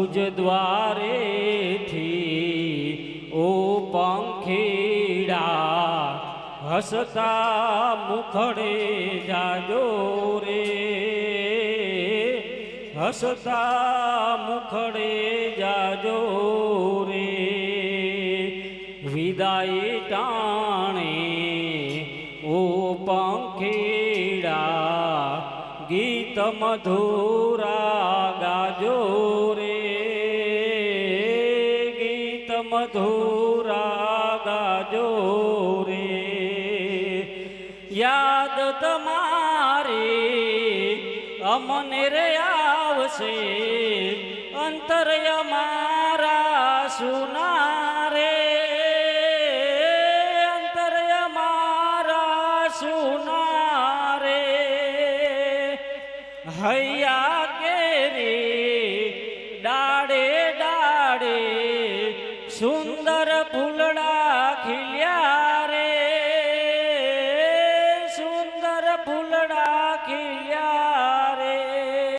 ભુજ દ્વારેથી ઓ પંખીડા હસતા મુખડે જાજો રે, હસતા મુખડે જાજો રે, વિદાય ટાણે ઓ પંખીડા ગીત મધુરા ગાજો રે, ગીત મધુરા ગાજો રે, યાદ તમારી અમને રે આવશે અંતર્ય મારા સુના રે, અંતર્ય મારા સુના રે, હૈયા કેરી ડાળે ડાળે સુંદર ફૂલડા ખીલી